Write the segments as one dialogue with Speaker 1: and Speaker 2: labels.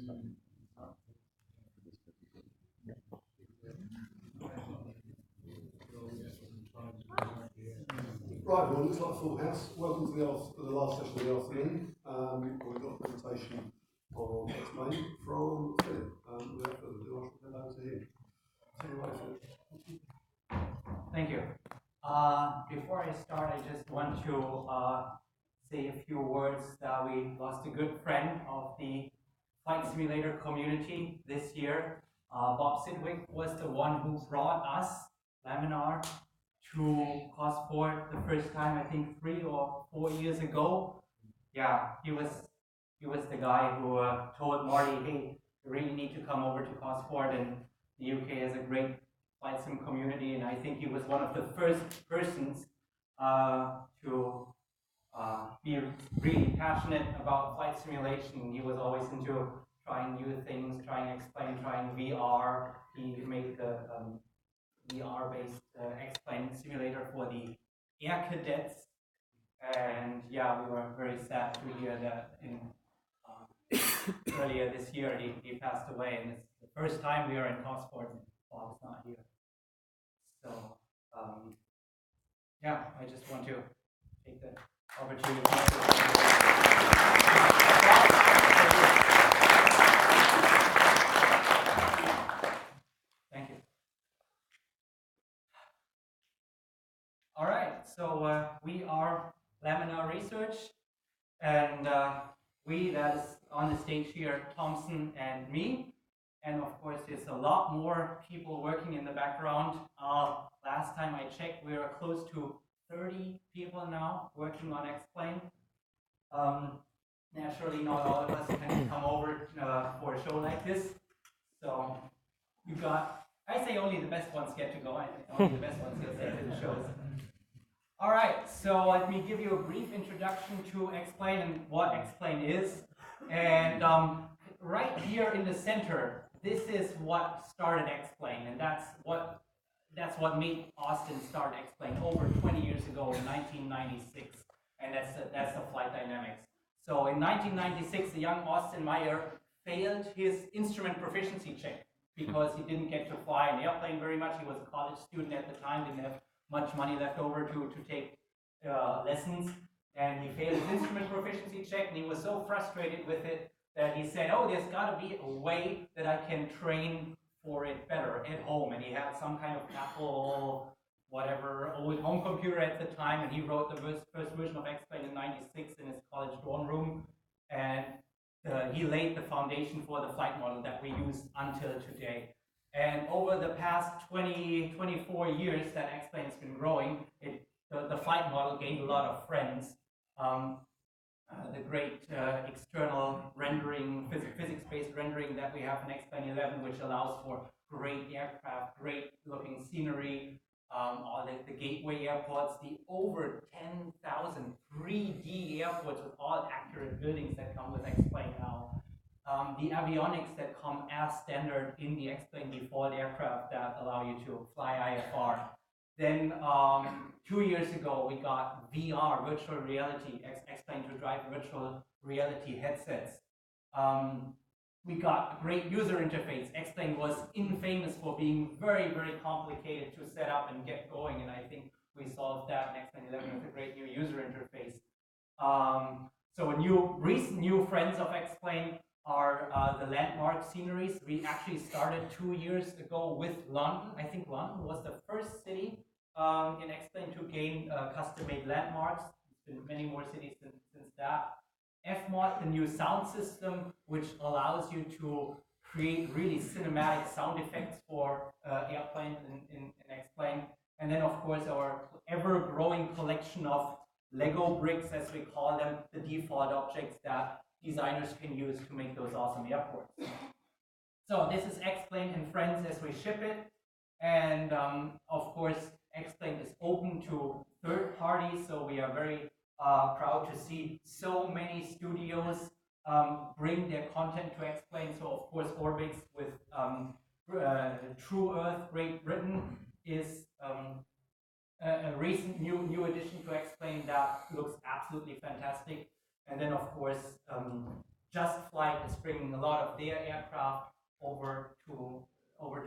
Speaker 1: Right, well, it looks like a full house. Welcome to the last session of the afternoon. We've got a presentation on Explain from Philip. Without further ado, I shall hand over to him. Take it away, Philip.
Speaker 2: Thank you. Before I start, I just want to say a few words that we lost a good friend of the flight simulator community this year. Bob Sidwick was the one who brought us, Laminar, to Cosford the first time, I think 3 or 4 years ago. Yeah, he was the guy who told Marty, hey, you really need to come over to Cosford, and the UK has a great flight sim community, and I think he was one of the first persons to be really passionate about flight simulation. He was always into trying new things, trying Explain, trying VR. He made the VR-based Explain simulator for the air cadets, and yeah, we were very sad to hear that in earlier this year he passed away, and it's the first time we are in Cosford and Bob's not here. So yeah, I just want to take the opportunity. Thank you. All right, so we are Laminar Research, and we, that is on the stage here, Thompson and me. And of course, there's a lot more people working in the background. Last time I checked, we are close to 30 people now working on Explain. Naturally, not all of us can come over for a show like this. So you got, I say only the best ones get to go. I think only the best ones get to the shows. All right, so let me give you a brief introduction to Explain and what Explain is. And right here in the center, this is what started Explain, and that's what made Austin start Explain over 20 years ago in 1996, and that's the flight dynamics. So in 1996, the young Austin Meyer failed his instrument proficiency check because he didn't get to fly an airplane very much. He was a college student at the time, didn't have much money left over to take lessons, and he failed his instrument proficiency check, and he was so frustrated with it that he said, oh, there's got to be a way that I can train for it better at home. And he had some kind of Apple, whatever, old home computer at the time, and he wrote the first version of Explain in '96 in his college dorm room, and he laid the foundation for the flight model that we use until today. And over the past 24 years that Explain has been growing, the flight model gained a lot of friends. The great external rendering, physics-based rendering that we have in Explain 11, which allows for great aircraft, great looking scenery, all the gateway airports, the over 10,000 3D airports with all accurate buildings that come with Explain now. The avionics that come as standard in the Explain default aircraft that allow you to fly IFR. Then 2 years ago, we got VR, virtual reality, Explain to drive virtual reality headsets. We got a great user interface. Explain was infamous for being very, very complicated to set up and get going, and I think we solved that in Explain 11 with a great new user interface. So recent new friends of Explain are the landmark sceneries. We actually started 2 years ago with London. I think London was the first city in Explain to gain custom-made landmarks. There's been many more cities since that. FMOD, the new sound system, which allows you to create really cinematic sound effects for airplanes in Explain. And then, of course, our ever-growing collection of Lego bricks, as we call them, the default objects that designers can use to make those awesome airports. So this is Explain and Friends as we ship it. And of course, Explain is open to third parties, so we are very proud to see so many studios bring their content to Explain. So of course, Orbix with True Earth Great Britain is a recent new addition to Explain that looks absolutely fantastic. And then of course, Just Flight is bringing a lot of their aircraft over to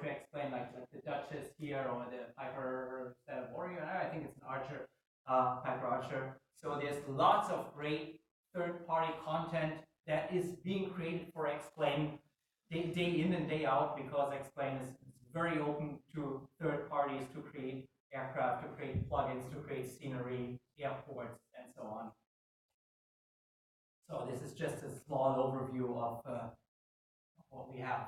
Speaker 2: explain, like the Duchess here, or the Piper Warrior. I think it's an Archer, Piper Archer. So there's lots of great third-party content that is being created for Explain day in and day out, because Explain is very open to third parties to create aircraft, to create plugins, to create scenery, airports, and so on. So this is just a small overview of what we have.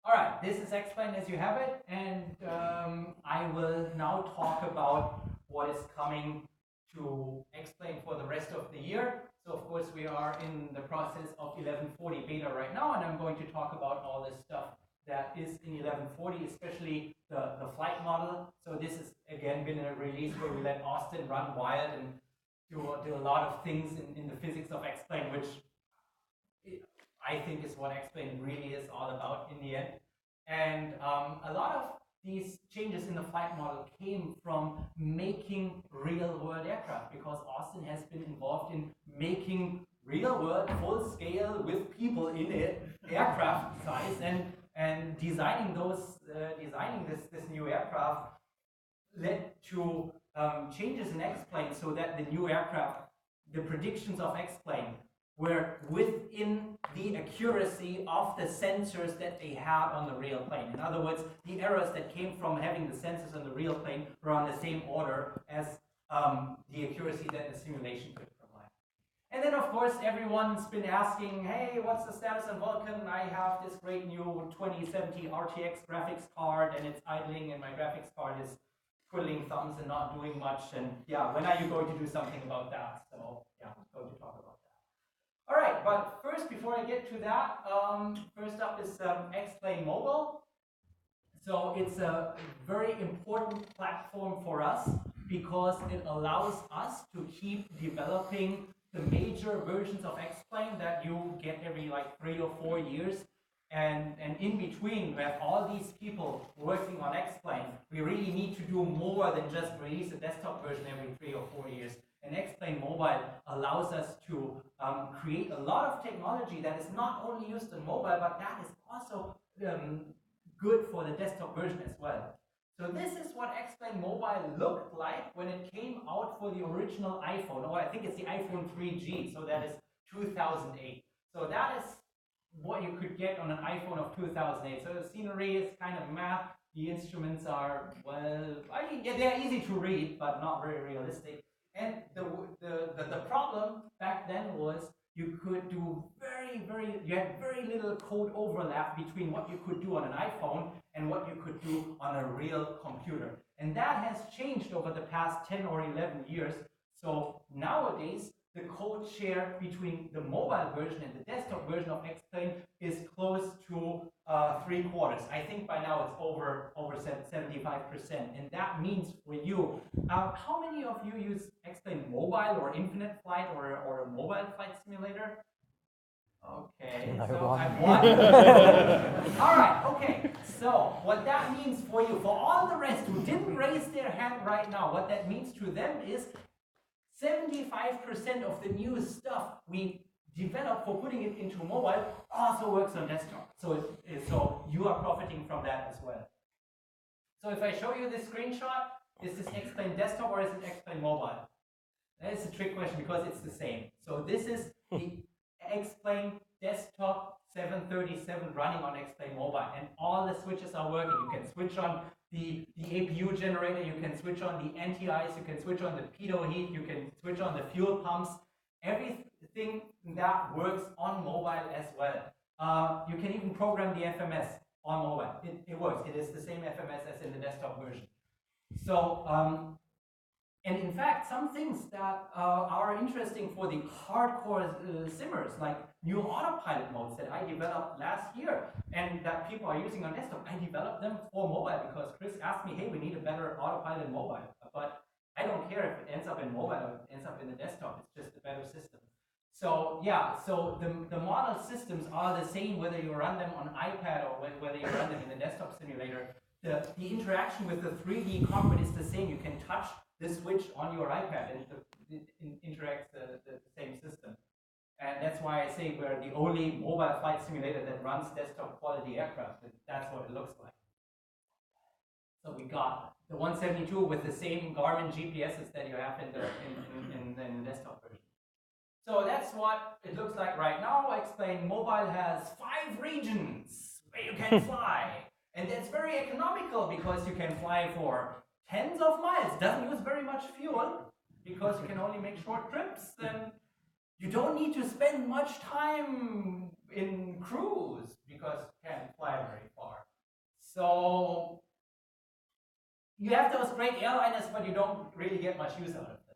Speaker 2: All right, this is Explain as you have it, and I will now talk about what is coming to Explain for the rest of the year. So of course we are in the process of 1140 beta right now, and I'm going to talk about all this stuff that is in 1140, especially the flight model. So this has again been a release where we let Austin run wild and do a lot of things in the physics of Explain, which I think is what Explain really is all about in the end. And a lot of these changes in the flight model came from making real-world aircraft, because Austin has been involved in making real-world, full-scale, with people in it, aircraft size, and designing this new aircraft led to changes in Explain, so that the new aircraft, the predictions of Explain, were within the accuracy of the sensors that they had on the real plane. In other words, the errors that came from having the sensors on the real plane were on the same order as the accuracy that the simulation could provide. And then, of course, everyone's been asking, hey, what's the status on Vulkan? I have this great new 2070 RTX graphics card, and it's idling, and my graphics card is twiddling thumbs and not doing much. And yeah, when are you going to do something about that? So yeah, I'm going to talk about that. All right, but first, before I get to that, first up is Explain Mobile. So it's a very important platform for us, because it allows us to keep developing the major versions of Explain that you get every like 3 or 4 years. And in between, we have all these people working on Explain. We really need to do more than just release a desktop version every 3 or 4 years. And Explain Mobile allows us to create a lot of technology that is not only used on mobile, but that is also good for the desktop version as well. So this is what Explain Mobile looked like when it came out for the original iPhone. Oh, I think it's the iPhone 3G, so that is 2008. So that is what you could get on an iPhone of 2008. So the scenery is kind of meh. The instruments are, well, I mean, yeah, they're easy to read, but not very realistic. And the problem back then was you could do you had very little code overlap between what you could do on an iPhone and what you could do on a real computer. And that has changed over the past 10 or 11 years. So nowadays, the code share between the mobile version and the desktop version of Explain is close to 3/4. I think by now it's over 75%. And that means for you, how many of you use Explain Mobile or Infinite Flight or a mobile flight simulator? Okay, so I've won. All right, okay. So what that means for you, for all the rest who didn't raise their hand right now, what that means to them is 75% of the new stuff we develop for putting it into mobile also works on desktop. So you are profiting from that as well. So if I show you this screenshot, is this Explain Desktop or is it Explain Mobile? That's a trick question because it's the same. So this is the Explain Desktop 737 running on Explain Mobile, and all the switches are working. You can switch on the APU generator, you can switch on the anti-ice, you can switch on the pitot heat, you can switch on the fuel pumps, everything that works on mobile as well. You can even program the FMS on mobile. It works. It is the same FMS as in the desktop version. So, and in fact, some things that are interesting for the hardcore simmers, like new autopilot modes that I developed last year and that people are using on desktop, I developed them for mobile because Chris asked me, hey, we need a better autopilot mobile. But I don't care if it ends up in mobile or it ends up in the desktop, it's just a better system. So yeah, so the model systems are the same whether you run them on iPad or whether you run them in the desktop simulator. The interaction with the 3D cockpit is the same. You can touch the switch on your iPad and it interacts the same system. And that's why I say we're the only mobile flight simulator that runs desktop quality aircraft. That's what it looks like. So we got the 172 with the same Garmin GPSs that you have in the desktop version. So that's what it looks like right now. I explained mobile has 5 regions where you can fly. And that's very economical because you can fly for tens of miles. It doesn't use very much fuel because you can only make short trips. And you don't need to spend much time in cruise because you can't fly very far. So you have those great airliners, but you don't really get much use out of them.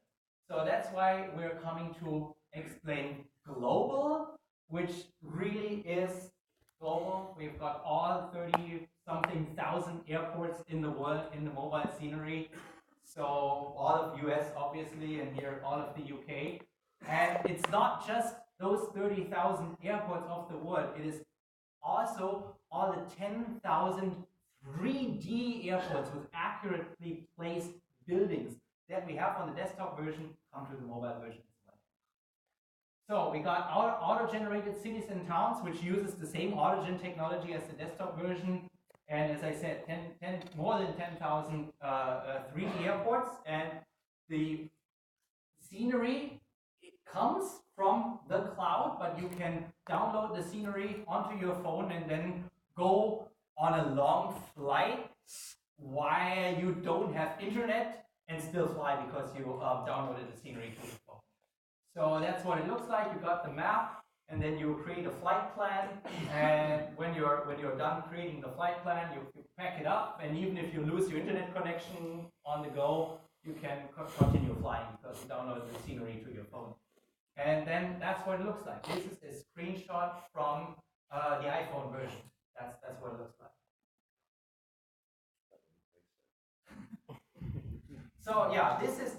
Speaker 2: So that's why we're coming to explain global, which really is global. We've got all 30-something thousand airports in the world in the mobile scenery. So all of US, obviously, and here all of the UK. And it's not just those 30,000 airports of the world. It is also all the 10,000 3D airports with accurately placed buildings that we have on the desktop version come to the mobile version as well. So we got our auto-generated cities and towns, which uses the same AutoGen technology as the desktop version. And as I said, more than 10,000 3D airports. And the scenery comes from the cloud, but you can download the scenery onto your phone and then go on a long flight while you don't have internet and still fly because you downloaded the scenery to your phone. So that's what it looks like. You got the map, and then you create a flight plan. And when you're done creating the flight plan, you pack it up. And even if you lose your internet connection on the go, you can continue flying because you downloaded the scenery to your phone. And then that's what it looks like. This is a screenshot from the iPhone version. That's what it looks like. So yeah, this is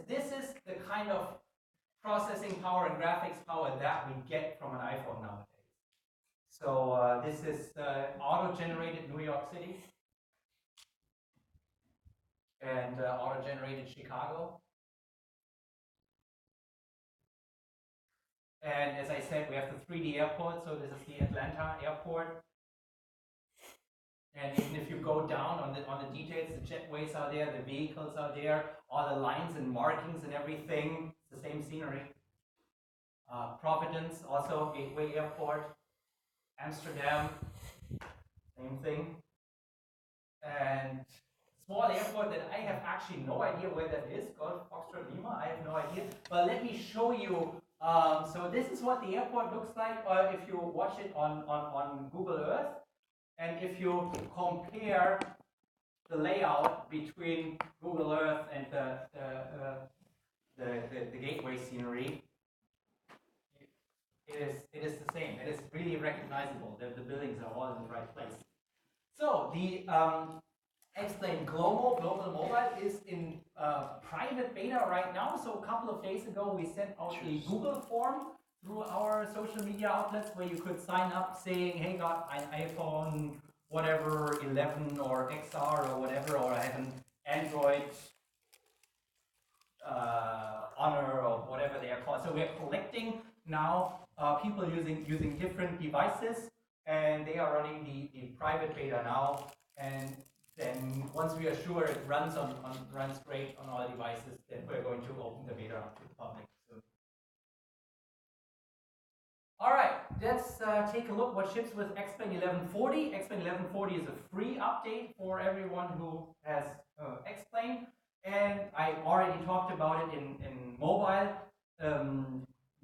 Speaker 2: the kind of processing power and graphics power that we get from an iPhone nowadays. So this is auto-generated New York City and auto-generated Chicago. And as I said, we have the 3D airport. So this is the Atlanta airport. And even if you go down on the details, the jetways are there, the vehicles are there, all the lines and markings and everything, it's the same scenery. Providence, also Gateway Airport. Amsterdam, same thing. And small airport that I have actually no idea where that is, called Foxtrot Lima, I have no idea. But let me show you. So this is what the airport looks like if you watch it on Google Earth. And if you compare the layout between Google Earth and the gateway scenery, it is the same. It is really recognizable. The buildings are all in the right place. So the Explain Global Mobile is in private beta right now. So a couple of days ago, we sent out a Google form through our social media outlets where you could sign up saying, hey, got an iPhone, whatever, 11 or XR or whatever, or I have an Android Honor or whatever they are called. So we're collecting now people using different devices, and they are running the private beta now. And then once we are sure it runs runs great on all devices, then we're going to open the beta up to the public soon. All right, let's take a look what ships with Explain 1140. Explain 1140 is a free update for everyone who has Explain, and I already talked about it in mobile.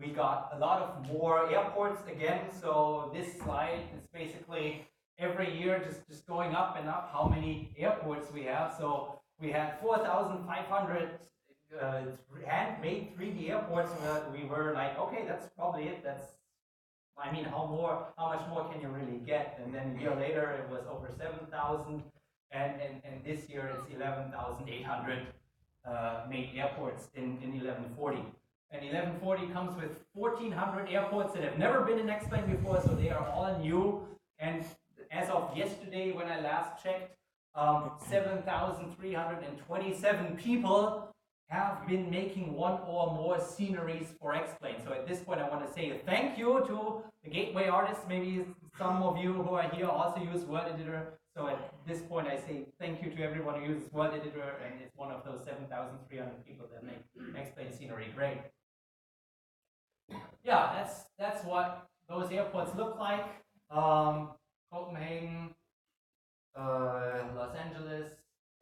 Speaker 2: We got a lot of more airports again, so this slide is basically every year just going up and up how many airports we have. So we had 4,500 handmade 3D airports where we were like, okay, that's probably it. I mean, how much more can you really get? And then a year later, it was over 7,000, and this year it's 11,800 made airports in 1140. And 1140 comes with 1,400 airports that have never been in Explain before, so they are all new. And as of yesterday, when I last checked, 7,327 people have been making one or more sceneries for X-Plane. So at this point, I want to say thank you to the Gateway artists. Maybe some of you who are here also use Word Editor. So at this point, I say thank you to everyone who uses Word Editor, and it's one of those 7,300 people that make X-Plane scenery great. Yeah, that's what those airports look like. Copenhagen, Los Angeles,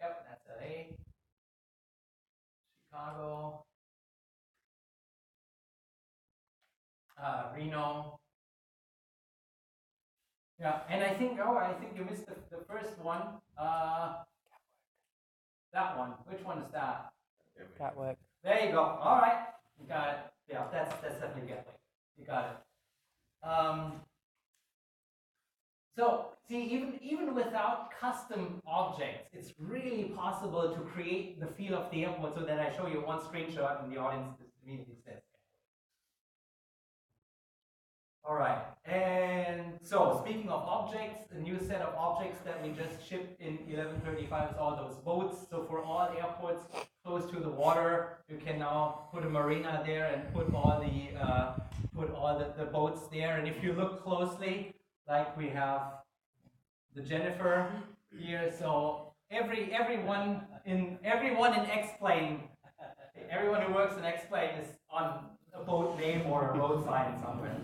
Speaker 2: yep, that's LA. Chicago, Reno. Yeah, and I think you missed the first one. That one. Which one is that?
Speaker 3: Gatwick.
Speaker 2: There you go. All right, you got it. Yeah, that's definitely Gatwick. You got it. So see, even without custom objects, it's really possible to create the feel of the airport so that I show you one screenshot and the audience immediately says. All right, and so speaking of objects, a new set of objects that we just shipped in 1135 is all those boats. So for all airports close to the water, you can now put a marina there and put all the boats there. And if you look closely, like we have the Jennifer here, so everyone in X-Plane, everyone who works in X-Plane is on a boat name or a road sign somewhere.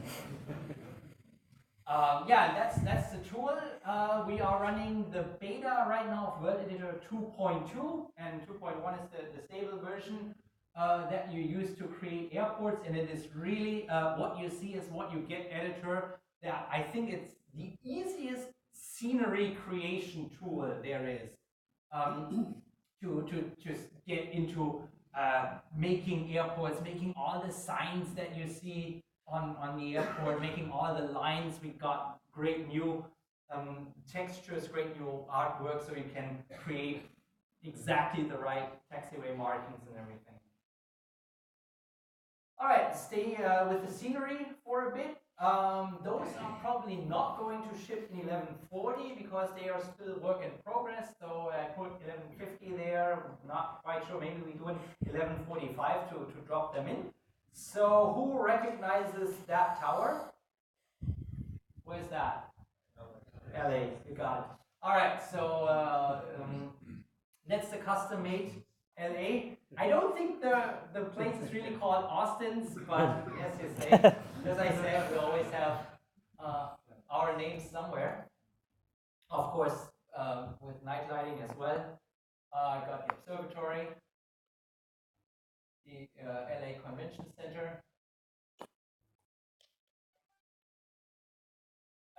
Speaker 2: Yeah, that's the tool. We are running the beta right now of Word Editor 2.2, and 2.1 is the stable version that you use to create airports, and it is really what you see is what you get editor. That I think it's the easiest scenery creation tool there is to just get into making airports, making all the signs that you see on the airport, making all the lines. We got great new textures, great new artwork, so you can create exactly the right taxiway markings and everything. All right, stay with the scenery for a bit. Those are probably not going to ship in 1140 because they are still work in progress. So I put 1150 there. Not quite sure. Maybe we do in 1145 to drop them in. So who recognizes that tower? Where's that? LA. You got it. All right. So that's the custom-made LA. I don't think the place is really called Austin's, but as you say, as I said, we always have our names somewhere. Of course, with night lighting as well. I got the observatory, the LA Convention Center,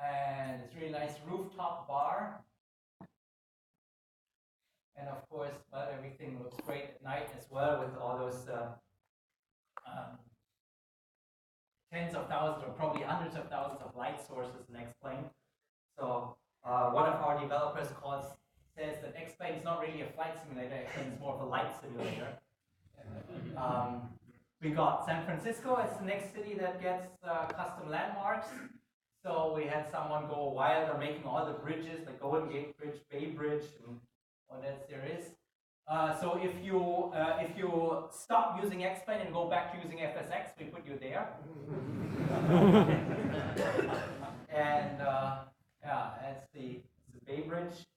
Speaker 2: and it's really nice rooftop bar. And of course, well, everything looks great at night as well with all those tens of thousands or probably hundreds of thousands of light sources in X-Plane. So one of our developers says that X-Plane is not really a flight simulator, X-Plane is more of a light simulator. We got San Francisco as the next city that gets custom landmarks. So we had someone go wild on making all the bridges, like Golden Gate Bridge, Bay Bridge, and what else there is. So if you stop using X-Plane and go back to using FSX, we put you there. And yeah, that's the Bay Bridge,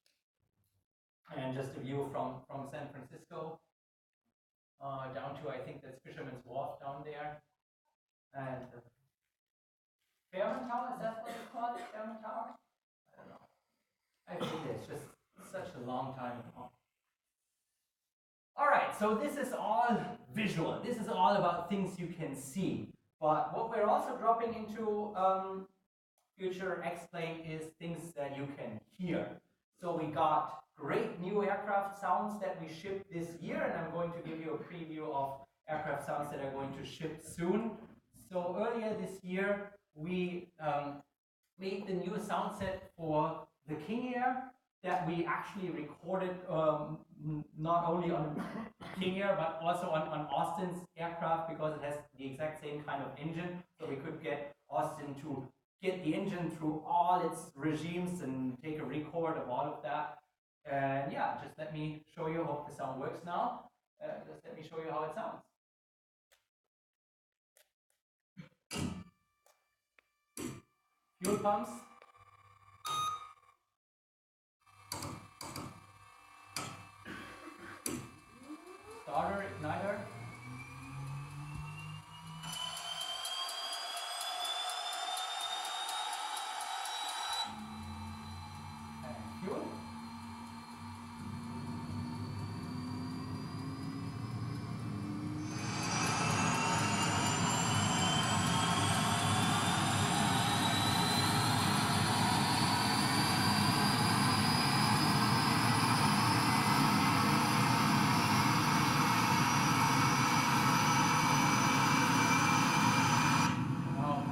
Speaker 2: and just a view from San Francisco down to, I think that's Fisherman's Wharf down there, and Fairmont Tower, is that what it's called? Fairmont Tower? I don't know. I think it's just such a long time ago. All right, so this is all visual. This is all about things you can see. But what we're also dropping into future X-Plane is things that you can hear. So we got great new aircraft sounds that we shipped this year, and I'm going to give you a preview of aircraft sounds that are going to ship soon. So earlier this year, we made the new sound set for the King Air that we actually recorded not only on King Air but also on Austin's aircraft, because it has the exact same kind of engine. So we could get Austin to get the engine through all its regimes and take a record of all of that. And yeah, just let me show you how the sound works now. Just let me show you how it sounds. Fuel pumps. Starter, igniter. And fuel.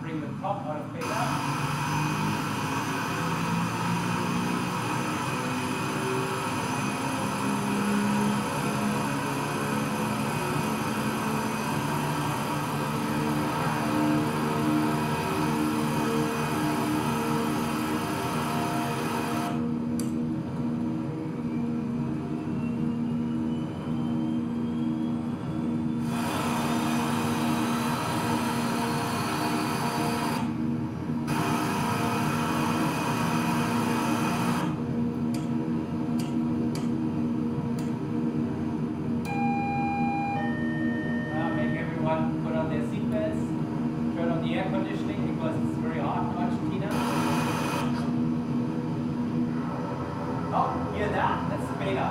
Speaker 2: Bring the prop out of beta. Put on their seatbelts, turn on the air conditioning because it's very hot in Argentina. Oh, hear that? That's the beta.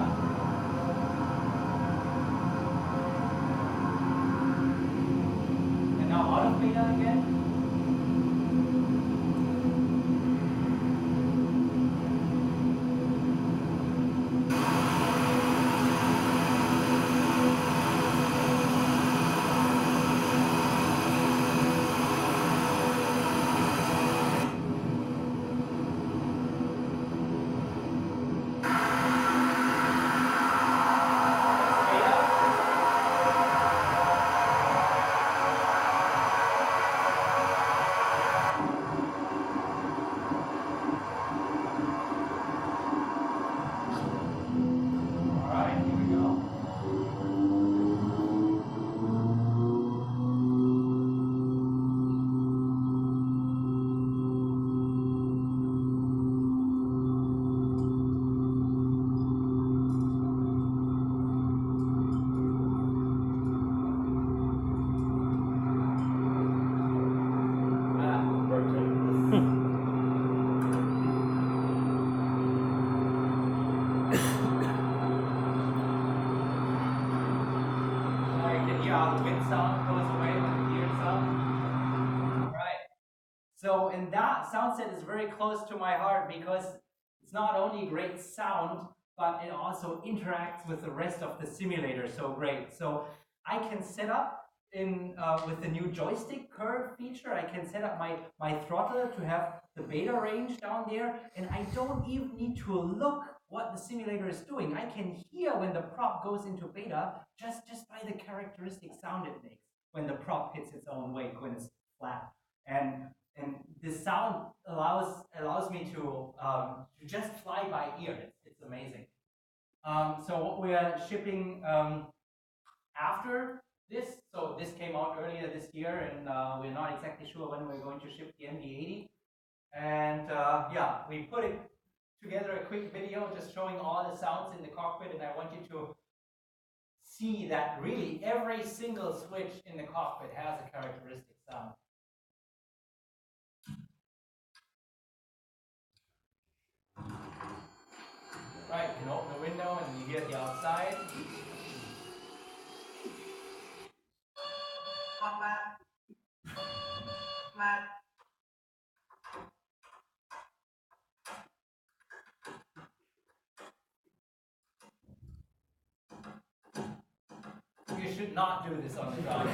Speaker 2: And now out of beta again. The wind sound goes away when you hear sound. Right. So, and that sound set is very close to my heart because it's not only great sound, but it also interacts with the rest of the simulator so great. So I can set up with the new joystick curve feature, I can set up my throttle to have the beta range down there, and I don't even need to look what the simulator is doing. I can hear when the prop goes into beta just by the characteristic sound it makes when the prop hits its own wake when it's flat. And this sound allows me to just fly by ear. It's amazing. So what we are shipping after this, so this came out earlier this year, and we're not exactly sure when we're going to ship the NV80. And yeah, we put it together a quick video just showing all the sounds in the cockpit, and I want you to see that really every single switch in the cockpit has a characteristic sound. Right, you can open the window and you hear the outside. You should not do this on the ground.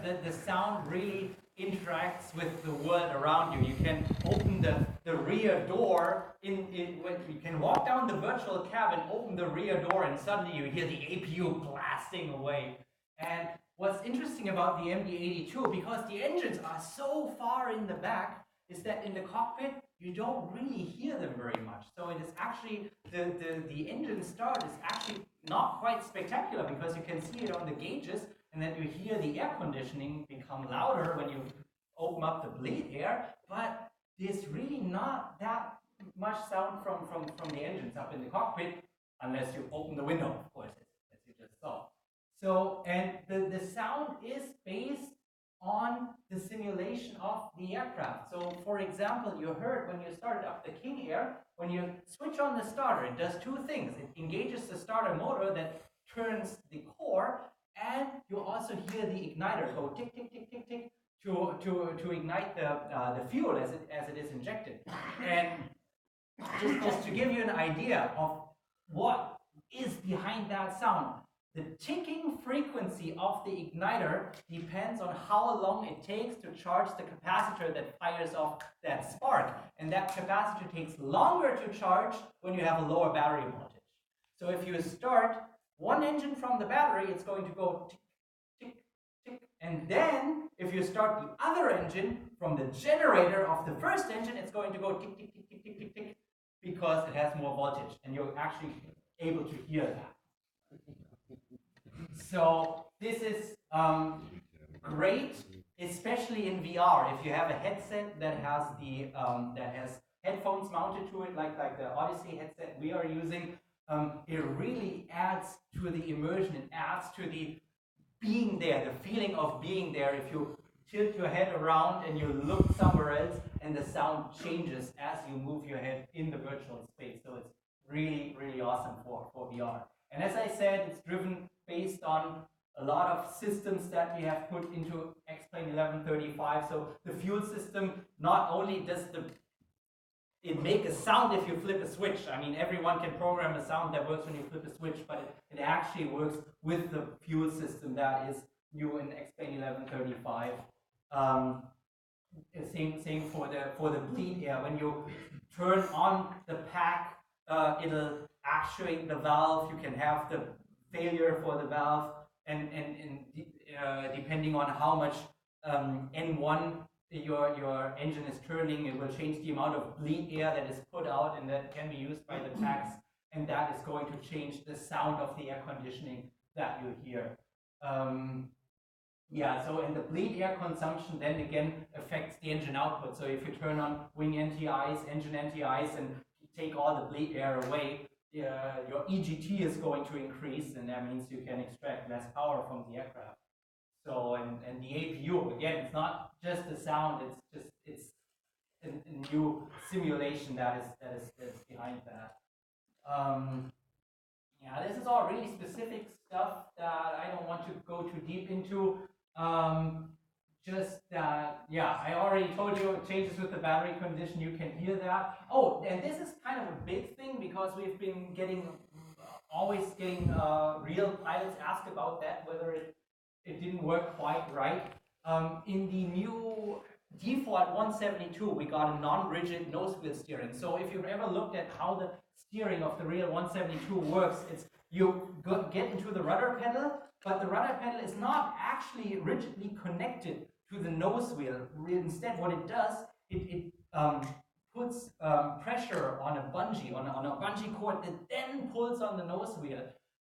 Speaker 2: the sound really interacts with the world around you. You can open the rear door when you can walk down the virtual cabin, open the rear door, and suddenly you hear the APU blasting away. And what's interesting about the MD-82, because the engines are so far in the back, is that in the cockpit you don't really hear them very much. So it is actually the engine start is actually not quite spectacular, because you can see it on the gauges, and then you hear the air conditioning become louder when you open up the bleed air, but there's really not that much sound from the engines up in the cockpit, unless you open the window, of course, as you just saw. So, and the sound is based on the simulation of the aircraft. So, for example, you heard when you started up the King Air, when you switch on the starter, it does two things. It engages the starter motor that turns the core, and you also hear the igniter go tick, tick, tick, tick, tick to ignite the fuel as it is injected. And just to give you an idea of what is behind that sound, the ticking frequency of the igniter depends on how long it takes to charge the capacitor that fires off that spark. And that capacitor takes longer to charge when you have a lower battery voltage. So if you start one engine from the battery, it's going to go tick, tick, tick. And then if you start the other engine from the generator of the first engine, it's going to go tick, tick, tick, tick, tick, tick, tick, because it has more voltage. And you're actually able to hear that. So this is great, especially in VR. If you have a headset that has headphones mounted to it, like the Odyssey headset we are using, it really adds to the immersion. It adds to the being there, the feeling of being there. If you tilt your head around and you look somewhere else, and the sound changes as you move your head in the virtual space. So it's really, really awesome for VR. And as I said, it's driven based on a lot of systems that we have put into X-Plane 1135. So the fuel system, not only does it make a sound if you flip a switch. I mean, everyone can program a sound that works when you flip a switch, but it actually works with the fuel system that is new in X-Plane 1135. Same for the bleed air. When you turn on the pack, it'll actuate the valve. You can have the failure for the valve, and depending on how much N1 your engine is turning, it will change the amount of bleed air that is put out, and that can be used by the packs, and that is going to change the sound of the air conditioning that you hear. Yeah, so and the bleed air consumption then again affects the engine output. So if you turn on wing anti-ice, engine anti-ice, and take all the bleed air away, your EGT is going to increase, and that means you can extract less power from the aircraft. So and the APU, again, it's not just the sound, it's a new simulation that is behind that. Yeah, this is all really specific stuff that I don't want to go too deep into. Just that, yeah, I already told you changes with the battery condition, you can hear that. Oh, and this is kind of a big thing, because we've been always getting real pilots ask about that, whether it didn't work quite right. In the new default 172, we got a non-rigid nose wheel steering. So if you've ever looked at how the steering of the real 172 works, it's you get into the rudder pedal, but the rudder pedal is not actually rigidly connected to the nose wheel. Instead, what it does, it puts pressure on a bungee, on a bungee cord that then pulls on the nose wheel.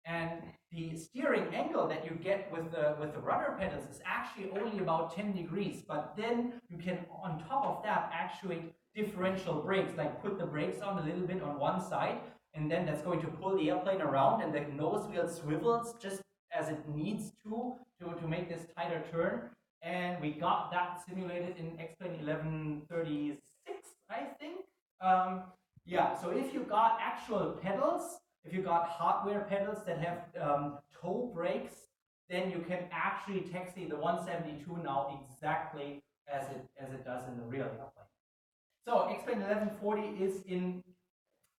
Speaker 2: And the steering angle that you get with the rudder pedals is actually only about 10 degrees, but then you can, on top of that, actuate differential brakes, like put the brakes on a little bit on one side, and then that's going to pull the airplane around, and the nose wheel swivels just as it needs to make this tighter turn. And we got that simulated in X-Plane 1136, I think. Yeah, so if you got actual pedals, if you got hardware pedals that have toe brakes, then you can actually taxi the 172 now exactly as it does in the real airplane. So X-Plane 1140 is in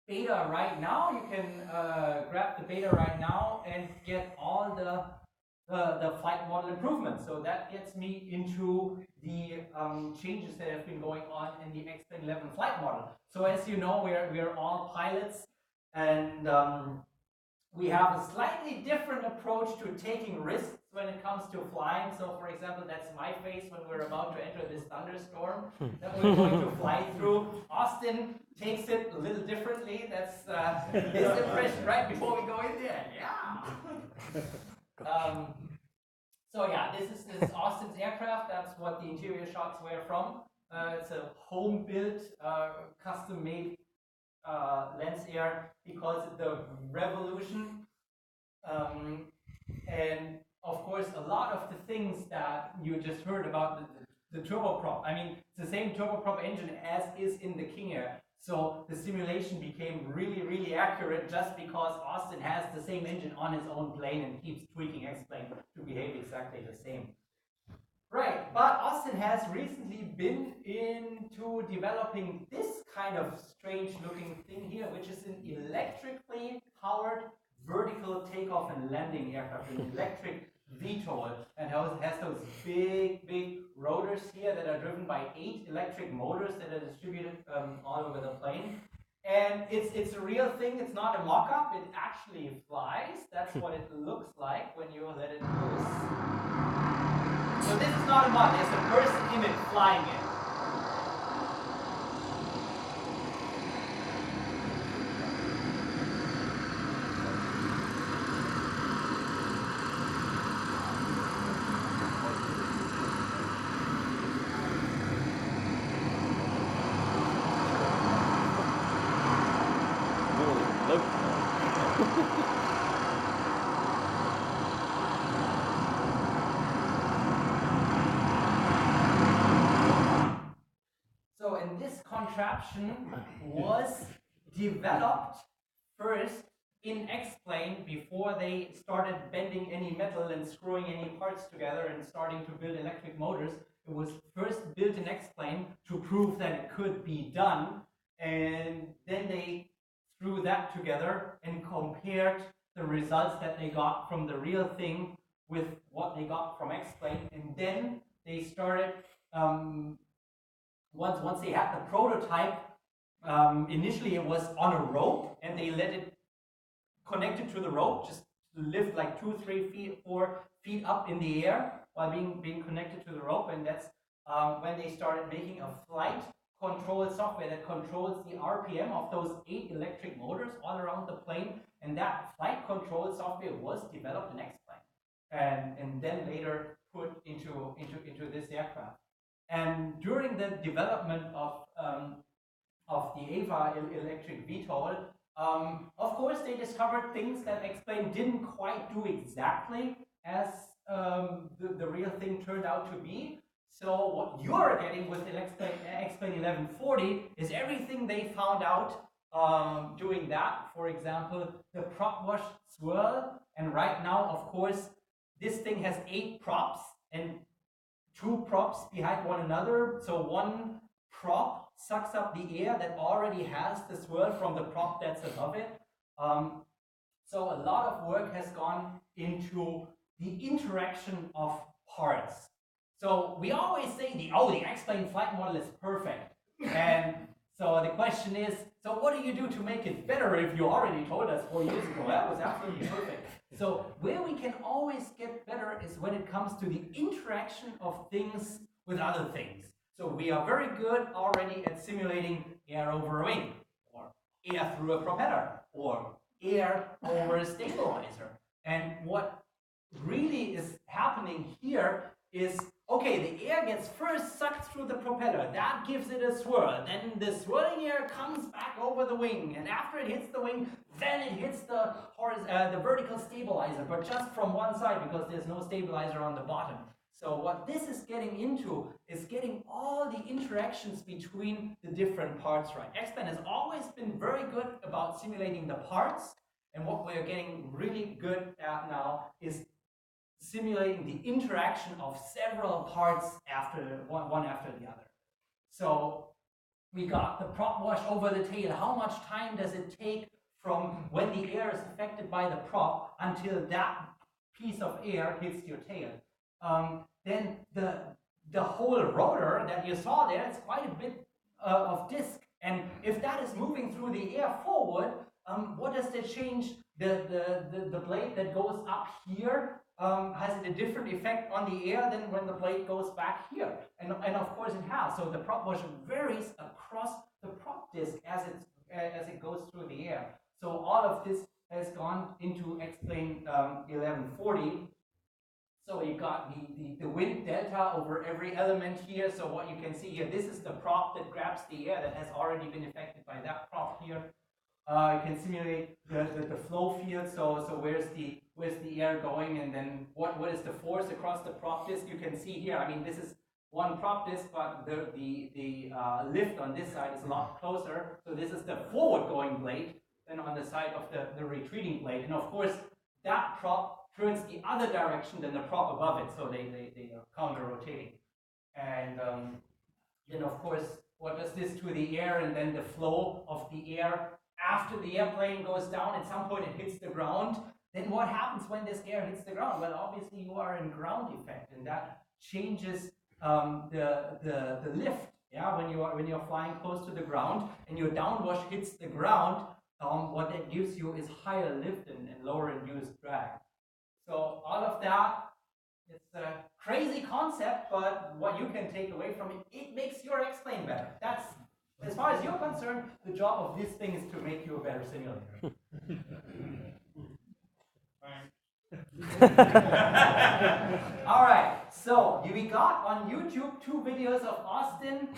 Speaker 2: beta right now. You can grab the beta right now and get all the the flight model improvement. So that gets me into the changes that have been going on in the X-Plane 11 flight model. So as you know, we're all pilots, and we have a slightly different approach to taking risks when it comes to flying. So for example, that's my face when we're about to enter this thunderstorm that we're going to fly through. Austin takes it a little differently. That's his impression right before we go in there. Yeah. So yeah, this is Austin's aircraft. That's what the interior shots were from. It's a home-built, custom-made Lens Air. He calls it the Revolution. And of course, a lot of the things that you just heard about the turboprop, I mean, it's the same turboprop engine as is in the King Air. So the simulation became really, really accurate just because Austin has the same engine on his own plane and keeps tweaking X-Plane to behave exactly the same. Right, but Austin has recently been into developing this kind of strange looking thing here, which is an electrically powered vertical takeoff and landing aircraft, an electric VTOL, and has those big rotors here that are driven by 8 electric motors that are distributed all over the plane. And it's a real thing, it's not a mock-up, it actually flies. That's what it looks like when you let it loose. So this is not a model, it's a person image flying it. So, and this contraption was developed first in X-Plane before they started bending any metal and screwing any parts together and starting to build electric motors. It was first built in X-Plane to prove that it could be done, and then they threw that together and compared the results that they got from the real thing with what they got from X-Plane, and then they started once they had the prototype, initially it was on a rope and they let it connected to the rope, just lift like 2, 3 feet, 4 feet up in the air while being connected to the rope. And that's when they started making a flight control software that controls the RPM of those 8 electric motors all around the plane. And that flight control software was developed in X-Plane and then later put into this aircraft. And during the development of the EVA electric VTOL, of course they discovered things that X-Plane didn't quite do exactly as the real thing turned out to be. So what you're getting with X-Plane 1140 is everything they found out doing that. For example, the prop wash swirl, and right now, of course, this thing has 8 props and 2 props behind one another. So one prop sucks up the air that already has the swirl from the prop that's above it. So a lot of work has gone into the interaction of parts. So we always say the X-Plane flight model is perfect. And so the question is, so what do you do to make it better if you already told us 4 years ago that was absolutely perfect? So where we can always get better is when it comes to the interaction of things with other things. So we are very good already at simulating air over a wing, or air through a propeller, or air over a stabilizer. And what really is happening here is, okay, the air gets first sucked through the propeller, that gives it a swirl, then the swirling air comes back over the wing, and after it hits the wing, then it hits the vertical stabilizer, but just from one side because there's no stabilizer on the bottom. So what this is getting into is getting all the interactions between the different parts right. X-Plane has always been very good about simulating the parts, and what we're getting really good at now is simulating the interaction of several parts after one after the other. So we got the prop wash over the tail. How much time does it take from when the air is affected by the prop until that piece of air hits your tail, then the whole rotor that you saw there, it's quite a bit of disc. And if that is moving through the air forward, what does that change? The blade that goes up here has a different effect on the air than when the blade goes back here. And of course it has. So the prop motion varies across the prop disc as it goes through the air. So all of this has gone into Explain 1140. So you got the wind delta over every element here. So what you can see here, this is the prop that grabs the air that has already been affected by that prop here. You can simulate the flow field. So where's the air going, and then what is the force across the prop disc? You can see here. I mean, this is one prop disc, but the lift on this side is a lot closer. So this is the forward going blade than on the side of the retreating blade. And of course, that prop turns the other direction than the prop above it, so they are counter-rotating. And then of course, what does this to the air, and then the flow of the air after the airplane goes down, at some point it hits the ground. Then what happens when this air hits the ground? Well, obviously you are in ground effect, and that changes the lift. Yeah, when you're flying close to the ground and your downwash hits the ground, what that gives you is higher lift and lower induced drag. So all of that, it's a crazy concept, but what you can take away from it, it makes your X-plane better. That's, as far as you're concerned, the job of this thing is to make you a better simulator. All right, so we got on YouTube 2 videos of Austin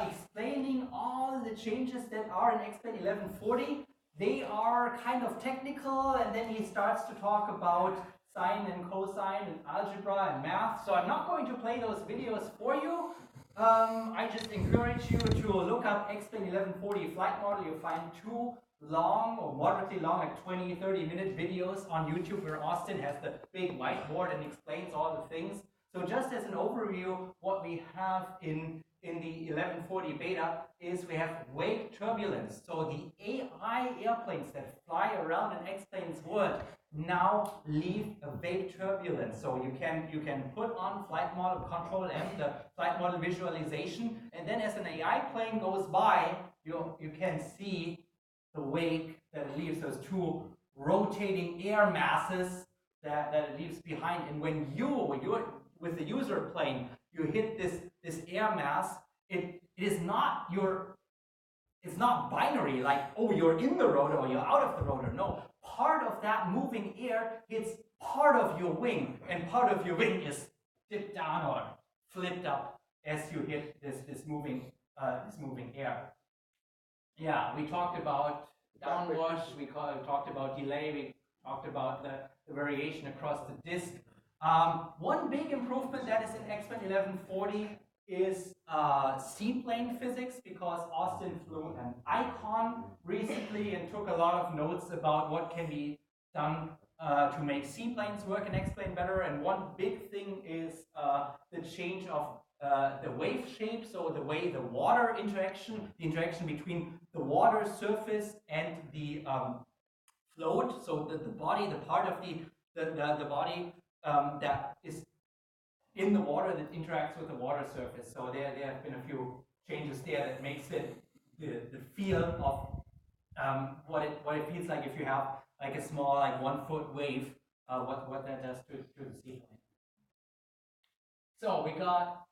Speaker 2: explaining all the changes that are in Explain 1140. They are kind of technical, and then he starts to talk about sine and cosine and algebra and math. So I'm not going to play those videos for you. I just encourage you to look up Explain 1140 flight model. You'll find 2 long or moderately long, like 20-30 minute videos on YouTube where Austin has the big whiteboard and explains all the things. So just as an overview, what we have in the 1140 beta is we have wake turbulence. So the AI airplanes that fly around an X-plane's world now leave a wake turbulence. So you can put on flight model control M, the flight model visualization, and then as an AI plane goes by, you can see the wake that it leaves, those 2 rotating air masses that it leaves behind. And when you're with the user plane, you hit this air mass, it is not it's not binary, like, oh, you're in the rotor or you're out of the rotor. No, part of that moving air hits part of your wing, and part of your wing is tipped down or flipped up as you hit this moving air. Yeah, we talked about downwash, we talked about delay, we talked about the variation across the disk. One big improvement that is in Explain 1140 is seaplane physics, because Austin flew an Icon recently and took a lot of notes about what can be done to make seaplanes work in Explain better. And one big thing is the change of the wave shape, so the way the water interaction, the interaction between the water surface and the float, so the body, the part of the body that is in the water that interacts with the water surface. So there have been a few changes there that makes it the feel of what it feels like if you have like a small, like 1 foot wave, what that does to the seaplane. So we got,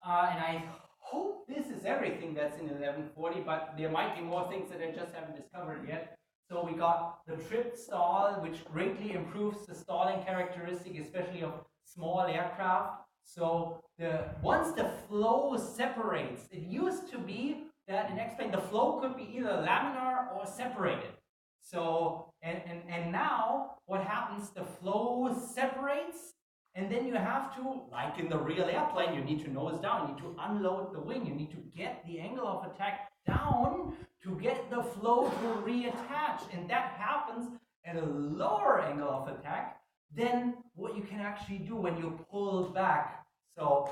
Speaker 2: and I hope this is everything that's in 1140, but there might be more things that I just haven't discovered yet. So we got the trip stall, which greatly improves the stalling characteristic, especially of small aircraft. So once the flow separates, it used to be that in X-plane the flow could be either laminar or separated. So and now what happens? The flow separates, and then you have to, like in the real airplane, you need to nose down, you need to unload the wing, you need to get the angle of attack down to get the flow to reattach, and that happens at a lower angle of attack than what you can actually do when you pull back. So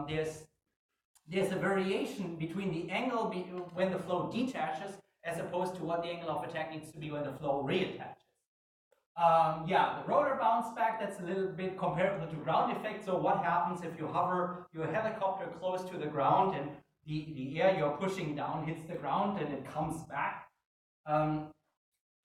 Speaker 2: there's a variation between the angle when the flow detaches as opposed to what the angle of attack needs to be when the flow reattaches. Yeah, the rotor bounce back, that's a little bit comparable to ground effect. So what happens if you hover your helicopter close to the ground and the air you're pushing down hits the ground and it comes back?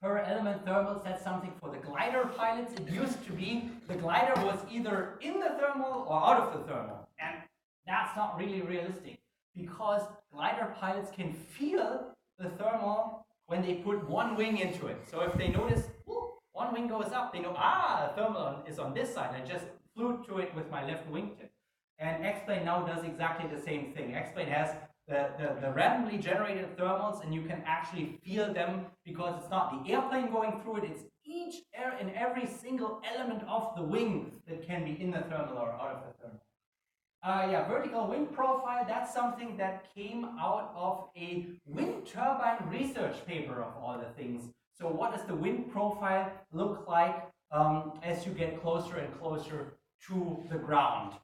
Speaker 2: Per element thermals, that's something for the glider pilots. It used to be the glider was either in the thermal or out of the thermal. And that's not really realistic because glider pilots can feel the thermal when they put one wing into it. So if they notice, whoop, one wing goes up, they know, the thermal is on this side. I just flew to it with my left wingtip. And X-Plane now does exactly the same thing. X-Plane has the randomly generated thermals, and you can actually feel them because it's not the airplane going through it, it's each air and every single element of the wing that can be in the thermal or out of the thermal. Yeah, vertical wind profile, that's something that came out of a wind turbine research paper of all the things. So what does the wind profile look like as you get closer and closer to the ground?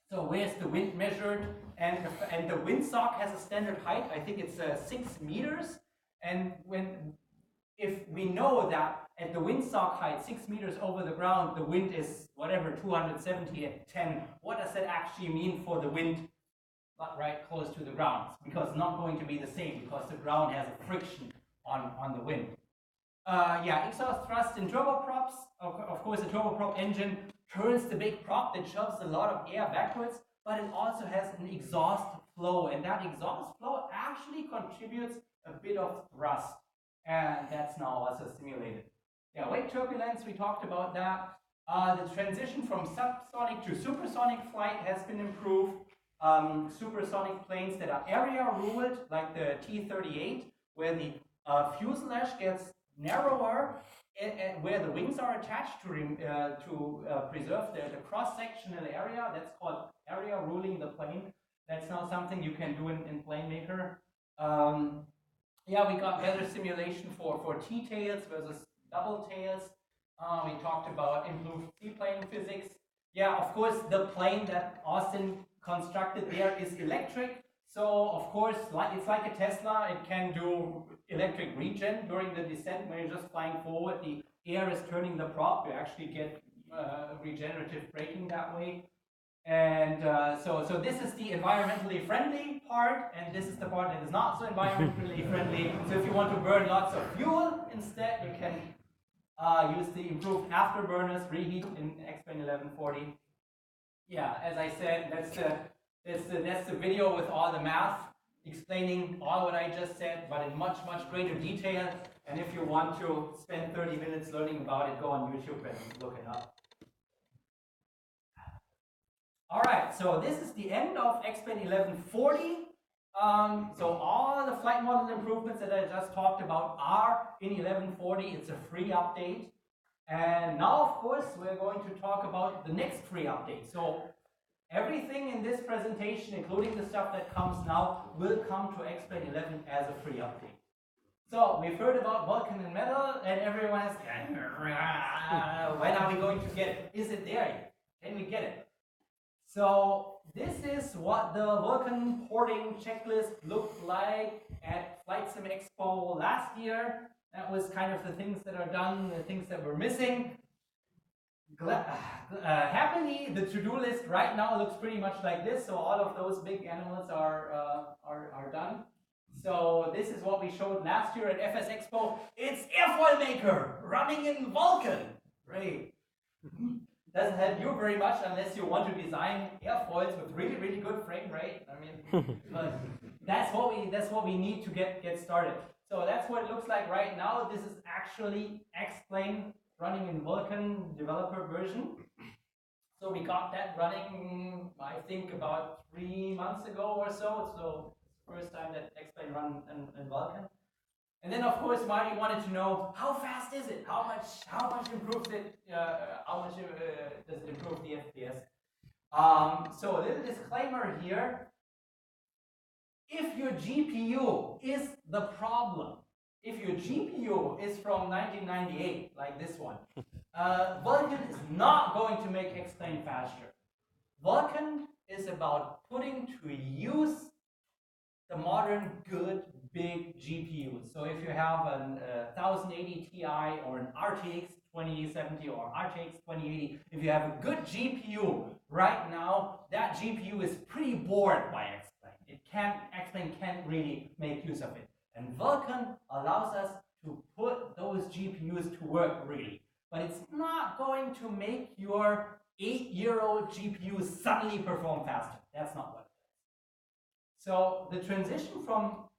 Speaker 2: So where's the wind measured? And the windsock has a standard height. I think it's 6 meters. And if we know that at the windsock height, 6 meters over the ground, the wind is whatever, 270 at 10. What does that actually mean for the wind right close to the ground? Because it's not going to be the same because the ground has a friction on the wind. Yeah, exhaust thrust in turboprops. Of course, a turboprop engine turns the big prop that shoves a lot of air backwards, but it also has an exhaust flow, and that exhaust flow actually contributes a bit of thrust, and that's now also simulated. Yeah, wake turbulence, we talked about that. The transition from subsonic to supersonic flight has been improved. Supersonic planes that are area ruled, like the T-38, where the fuselage gets narrower and where the wings are attached to preserve the cross-sectional area. That's called area ruling the plane. That's now something you can do in PlaneMaker. Yeah, we got better simulation for T-tails versus double tails. We talked about improved seaplane physics. Yeah, of course, the plane that Austin constructed there is electric. So, of course, it's like a Tesla. It can do electric regen during the descent. When you're just flying forward, the air is turning the prop. You actually get regenerative braking that way. And so this is the environmentally friendly part, and this is the part that is not so environmentally friendly. So if you want to burn lots of fuel instead, you can use the improved afterburners, reheat in X-Plane 1140. Yeah, as I said, that's the video with all the math explaining all what I just said, but in much, much greater detail. And if you want to spend 30 minutes learning about it, go on YouTube and look it up. All right, so this is the end of X-Plane 1140. So all the flight model improvements that I just talked about are in 1140. It's a free update. And now, of course, we're going to talk about the next free update. So everything in this presentation, including the stuff that comes now, will come to X-Plane 11 as a free update. So we've heard about Vulkan and Metal, and everyone is, when are we going to get it? Is it there yet? Can we get it? So this is what the Vulkan porting checklist looked like at Flight Sim Expo last year. That was kind of the things that are done, the things that were missing. Happily, the to-do list right now looks pretty much like this. So all of those big animals are done. So this is what we showed last year at FS Expo. It's Airfoil Maker running in Vulkan. Great. Doesn't help you very much unless you want to design airfoils with really, really good frame rate. I mean, but that's what we need to get started. So that's what it looks like right now. This is actually X-Plane running in Vulkan developer version. So we got that running, I think, about 3 months ago or so. So it's the first time that X-Plane run in Vulkan. And then, of course, Marty wanted to know, how fast is it? How much improves it? How much does it improve the FPS? So a little disclaimer here. If your GPU is the problem, if your GPU is from 1998, like this one, Vulkan is not going to make X-Plane faster. Vulkan is about putting to use the modern, good, big GPUs. So if you have an 1080 Ti or an RTX 2070 or RTX 2080, if you have a good GPU right now, that GPU is pretty bored by X-Plane. X-Plane can't really make use of it. And Vulkan allows us to put those GPUs to work really. But it's not going to make your 8-year-old GPU suddenly perform faster. That's not what it is. So the transition from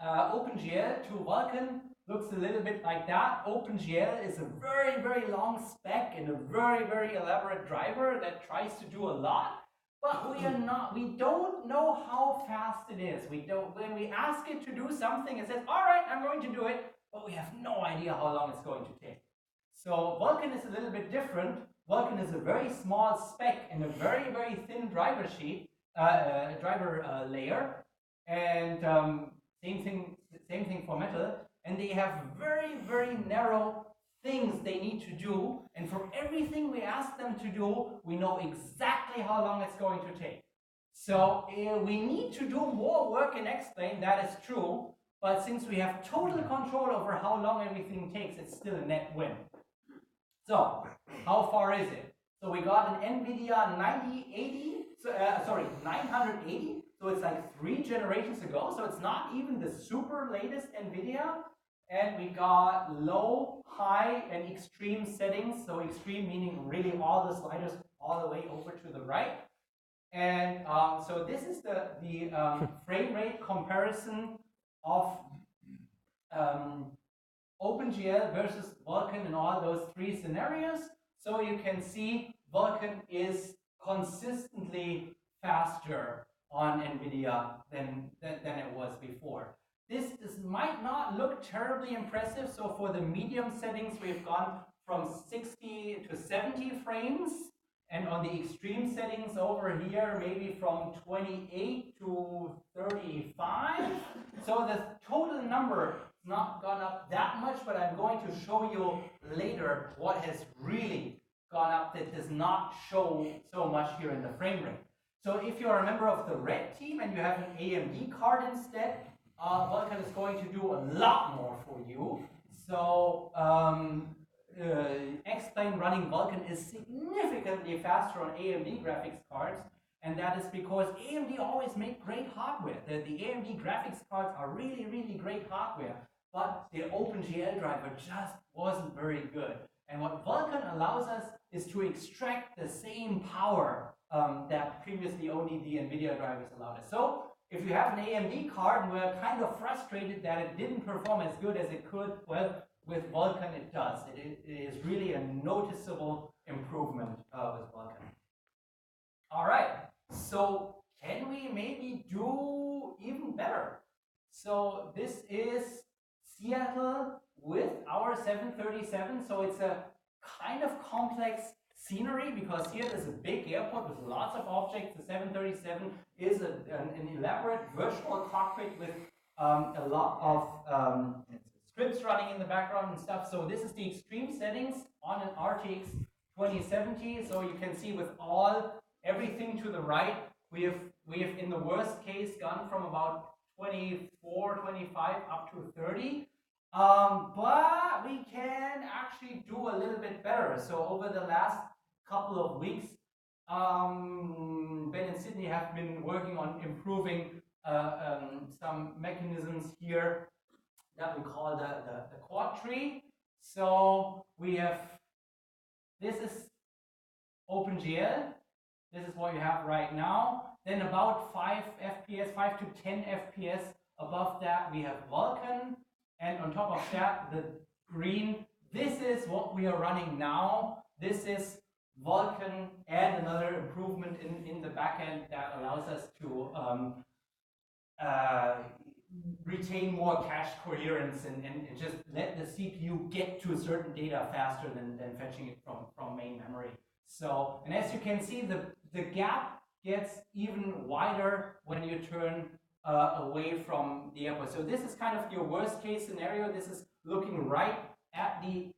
Speaker 2: OpenGL to Vulkan looks a little bit like that. OpenGL is a very, very long spec and a very, very elaborate driver that tries to do a lot. But we don't know how fast it is. When we ask it to do something, it says, all right, I'm going to do it, but we have no idea how long it's going to take. So Vulkan is a little bit different. Vulkan is a very small spec and a very, very thin driver layer. And same thing for metal. And they have very, very narrow things they need to do, and for everything we ask them to do, we know exactly how long it's going to take. So we need to do more work in X-Plane, that is true, but since we have total control over how long everything takes, it's still a net win. So how far is it? So we got an NVIDIA 980, so it's like 3 generations ago, so it's not even the super latest NVIDIA. And we got low, high, and extreme settings. So extreme meaning really all the sliders all the way over to the right. And so this is the frame rate comparison of OpenGL versus Vulkan in all those 3 scenarios. So you can see Vulkan is consistently faster on NVIDIA than it was before. This might not look terribly impressive. So for the medium settings, we've gone from 60 to 70 frames. And on the extreme settings over here, maybe from 28 to 35. So the total number has not gone up that much, but I'm going to show you later what has really gone up that does not show so much here in the frame rate. So if you're a member of the red team and you have an AMD card instead, Vulkan is going to do a lot more for you. So X-Plane running Vulkan is significantly faster on AMD graphics cards, and that is because AMD always make great hardware. The AMD graphics cards are really, really great hardware, but the OpenGL driver just wasn't very good. And what Vulkan allows us is to extract the same power that previously only the NVIDIA drivers allowed us. So if you have an AMD card and we're kind of frustrated that it didn't perform as good as it could, well, with Vulkan it does. It is really a noticeable improvement with Vulkan. All right, so can we maybe do even better? So this is Seattle with our 737. So it's a kind of complex scenery because Seattle is a big airport with lots of objects. The 737 is an elaborate virtual cockpit with a lot of scripts running in the background and stuff. So this is the extreme settings on an RTX 2070. So you can see with everything to the right, we have in the worst case gone from about 24, 25 up to 30. But we can actually do a little bit better. So over the last couple of weeks, Ben and Sydney have been working on improving some mechanisms here that we call the quad tree. So we have, this is OpenGL. This is what you have right now. Then about 5 FPS, 5 to 10 FPS above that, we have Vulkan. And on top of that, the green, this is what we are running now. This is Vulkan and another improvement in the backend that allows us to retain more cache coherence and just let the CPU get to a certain data faster than fetching it from main memory. So, and as you can see, the gap gets even wider when you turn away from the airport. So this is kind of your worst case scenario. This is looking right at the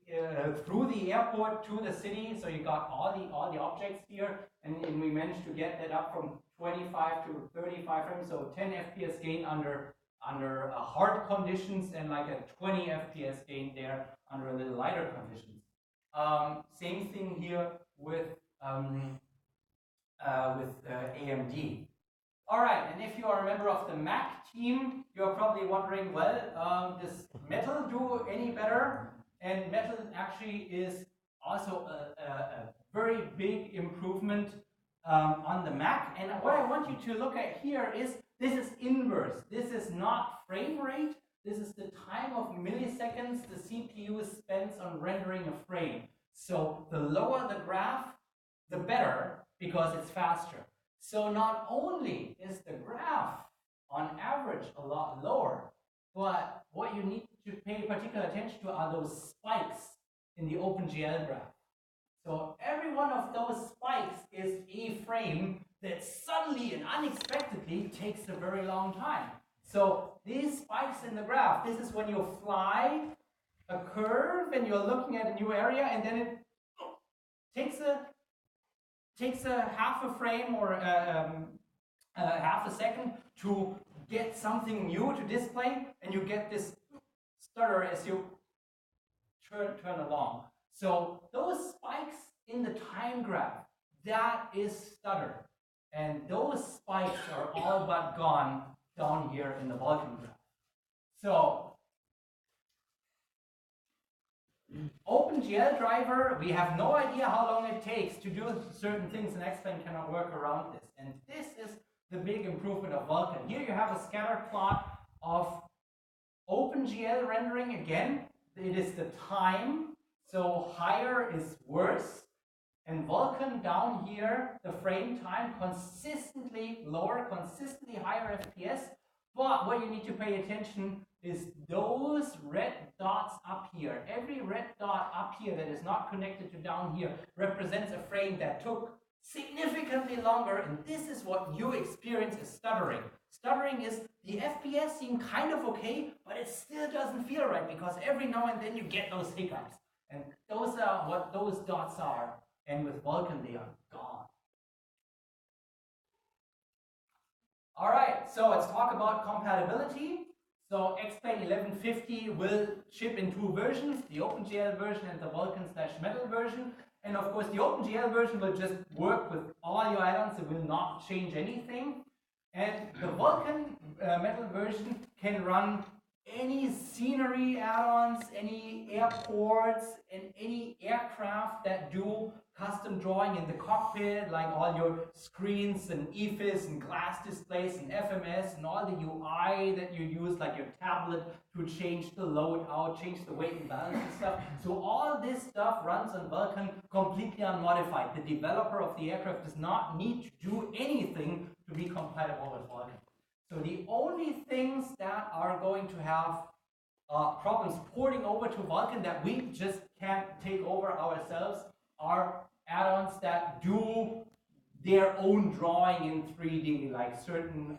Speaker 2: through the airport to the city. So you got all the objects here, and we managed to get that up from 25 to 35 frames. So 10 FPS gain under hard conditions, and like a 20 FPS gain there under a little lighter conditions. Same thing here with AMD. All right, and if you are a member of the Mac team, you're probably wondering, well, does Metal do any better? And Metal actually is also a very big improvement on the Mac. And what I want you to look at here is this is inverse. This is not frame rate. This is the time of milliseconds the CPU spends on rendering a frame. So the lower the graph, the better, because it's faster. So not only is the graph on average a lot lower, but what you need to pay particular attention to are those spikes in the OpenGL graph. So every one of those spikes is a frame that suddenly and unexpectedly takes a very long time. So these spikes in the graph, this is when you fly a curve and you're looking at a new area, and then it takes a half a frame or half a second to get something new to display, and you get this stutter as you turn along. So those spikes in the time graph, that is stutter. And those spikes are all but gone down here in the Vulkan graph. So OpenGL driver, we have no idea how long it takes to do certain things, and X-Plane cannot work around this. And this is the big improvement of Vulkan. Here you have a scatter plot of OpenGL rendering again. It is the time, so higher is worse. And Vulkan down here, the frame time consistently lower, consistently higher FPS. But what you need to pay attention is those red dots up here. Every red dot up here that is not connected to down here represents a frame that took significantly longer, and this is what you experience as stuttering. Stuttering is the FPS seem kind of okay, but it still doesn't feel right, because every now and then you get those hiccups. And those are what those dots are. And with Vulkan, they are gone. All right, so let's talk about compatibility. So X-Plane 1150 will ship in two versions, the OpenGL version and the Vulkan/Metal version. And of course, the OpenGL version will just work with all your add-ons. It will not change anything. And the Vulkan Metal version can run any scenery add-ons, any airports, and any aircraft that do custom drawing in the cockpit, like all your screens and EFIS and glass displays and FMS and all the UI that you use, like your tablet, to change the load out, change the weight and balance and stuff. So all this stuff runs on Vulkan completely unmodified. The developer of the aircraft does not need to do anything to be compatible with Vulkan. So the only things that are going to have problems porting over to Vulkan that we just can't take over ourselves are add-ons that do their own drawing in 3D, like certain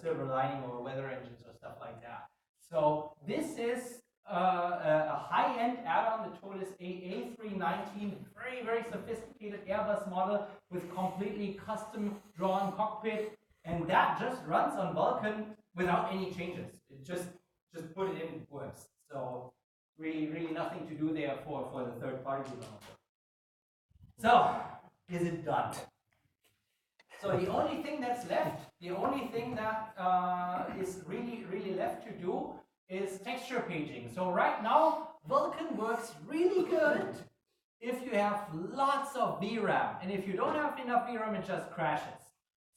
Speaker 2: silver lining or weather engines or stuff like that. So this is a high-end add-on. The tool is A319, very, very sophisticated Airbus model with completely custom drawn cockpit. And that just runs on Vulkan without any changes. It just put it in, it works. So really nothing to do there for the third-party developer. So, is it done? So the only thing that's left, the only thing that is really left to do is texture paging. So right now, Vulkan works really good if you have lots of VRAM. And if you don't have enough VRAM, it just crashes.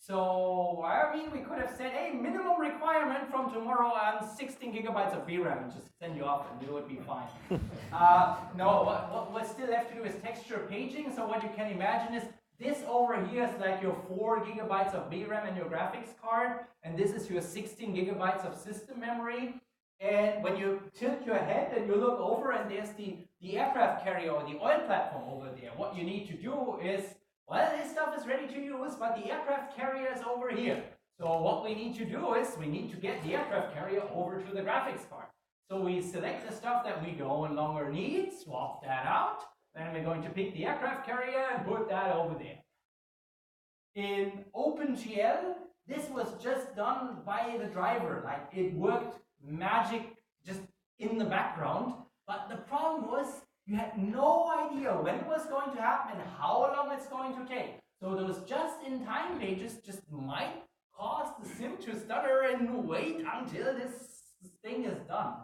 Speaker 2: So, I mean, we could have said, hey, minimum requirement from tomorrow on 16 gigabytes of VRAM, and just send you off and it would be fine. No, what's still left to do is texture paging. So what you can imagine is this over here is like your 4 gigabytes of VRAM and your graphics card, and this is your 16 gigabytes of system memory. And when you tilt your head and you look over and there's the aircraft carrier or the oil platform over there, what you need to do is, well, this stuff is ready to use, but the aircraft carrier is over here. So what we need to do is we need to get the aircraft carrier over to the graphics card. So we select the stuff that we no longer need, swap that out, then we're going to pick the aircraft carrier and put that over there. In OpenGL, this was just done by the driver, like it worked magic just in the background, but the problem was You had no idea when it was going to happen and how long it's going to take. So those just-in-time pages just might cause the sim to stutter and wait until this thing is done.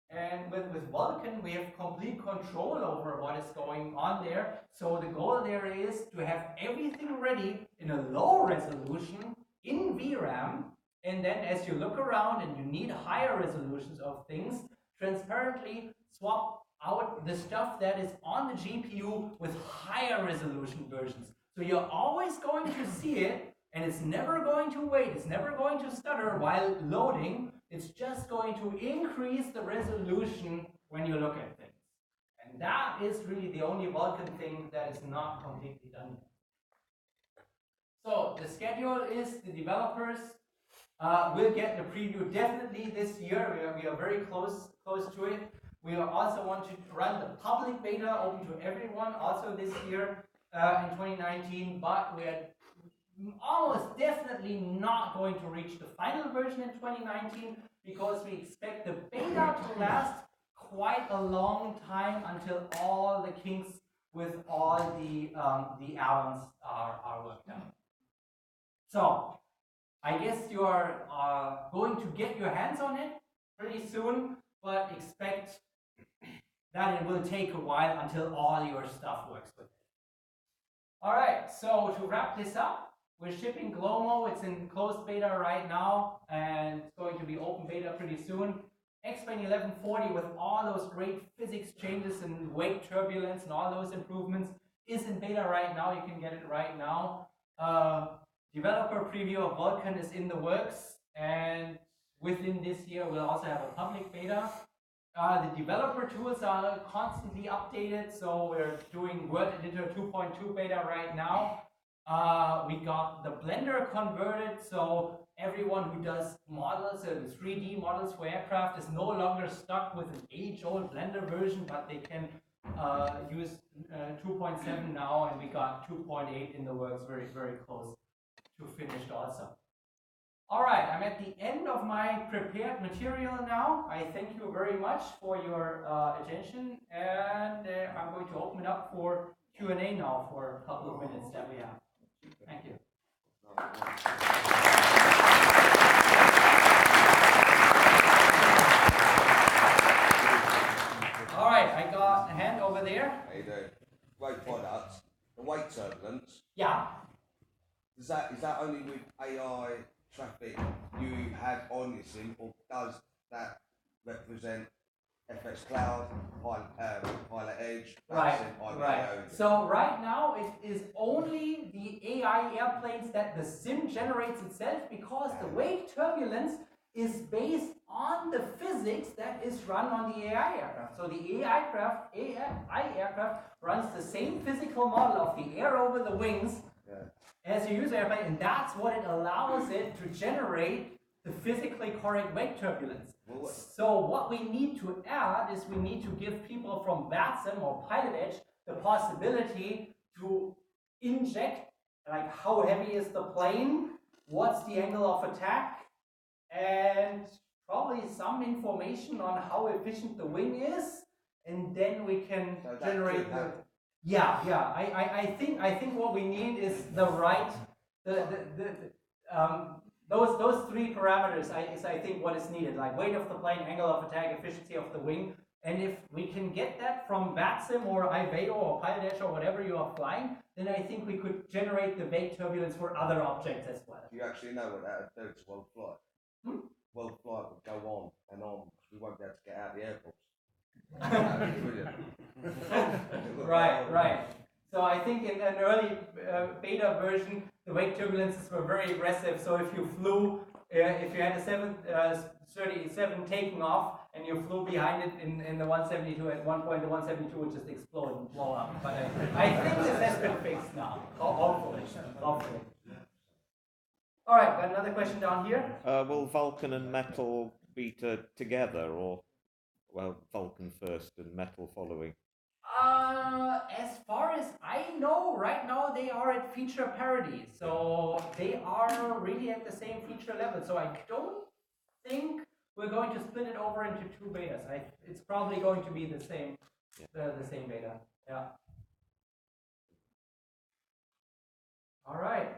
Speaker 2: And with Vulkan, we have complete control over what is going on there. So the goal there is to have everything ready in a low resolution in VRAM. And then as you look around and you need higher resolutions of things, transparently swap out the stuff that is on the GPU with higher resolution versions. So you're always going to see it, and it's never going to wait, it's never going to stutter while loading. It's just going to increase the resolution when you look at things. And that is really the only Vulkan thing that is not completely done yet. So the schedule is the developers will get the preview definitely this year. We are very close to it. We also want to run the public beta open to everyone also this year in 2019, but we're almost definitely not going to reach the final version in 2019 because we expect the beta to last quite a long time until all the kinks with all the add-ons are worked out. So I guess you are going to get your hands on it pretty soon, but expect that it will take a while until all your stuff works with it. All right, so to wrap this up, we're shipping Glomo. It's in closed beta right now, and it's going to be open beta pretty soon. X-Plane 1140 with all those great physics changes and wake turbulence and all those improvements is in beta right now. You can get it right now. Developer preview of Vulkan is in the works, and within this year we'll also have a public beta. The developer tools are constantly updated, so we're doing Word Editor 2.2 beta right now. We got the Blender converted, so everyone who does models, 3D models for aircraft is no longer stuck with an age-old Blender version, but they can use 2.7 now, and we got 2.8 in the works, very, very close to finished also. All right, I'm at the end of my prepared material now. I thank you very much for your attention, and I'm going to open it up for Q&A now for a couple of minutes that we have. Thank you. All right, I got a hand over there.
Speaker 3: How you doing? Great product. The wake turbulence.
Speaker 2: Yeah.
Speaker 3: Is that only with AI traffic you have on your sim, or does that represent FX Cloud, Pilot Edge,
Speaker 2: Right.
Speaker 3: IVO?
Speaker 2: So right now it is only the AI airplanes that the sim generates itself, because the wake turbulence is based on the physics that is run on the AI aircraft. So the AI aircraft runs the same physical model of the air over the wings as your user airplane, and that's what it allows it to generate the physically correct wake turbulence. So what we need to add is we need to give people from VATSIM or Pilot Edge the possibility to inject, like, how heavy is the plane, what's the angle of attack, and probably some information on how efficient the wing is, and then we can generate the... I think what we need is the right, those three parameters is I think what is needed, like weight of the plane, angle of attack, efficiency of the wing. And if we can get that from VATSIM or IVAO or Pilot Edge or whatever you are flying, then I think we could generate the wake turbulence for other objects as well.
Speaker 3: Do you actually know what that would do to world flight? World flight would go on and on, because we won't be able to get out of the airports. Right. So I think in an early beta version, the wake turbulences were very aggressive. So if you flew, if you had a 737 taking off and you flew behind it in the 172, at one point the 172 would just explode and blow up. But I think this has been fixed now. Hopefully. All right, got another question down here.
Speaker 4: Will Vulkan and Metal be together, or Vulkan first and Metal following?
Speaker 2: As far as I know, right now they are at feature parity, so they are really at the same feature level. So I don't think we're going to split it over into two betas. It's probably going to be the same
Speaker 3: the same beta. Yeah. All right.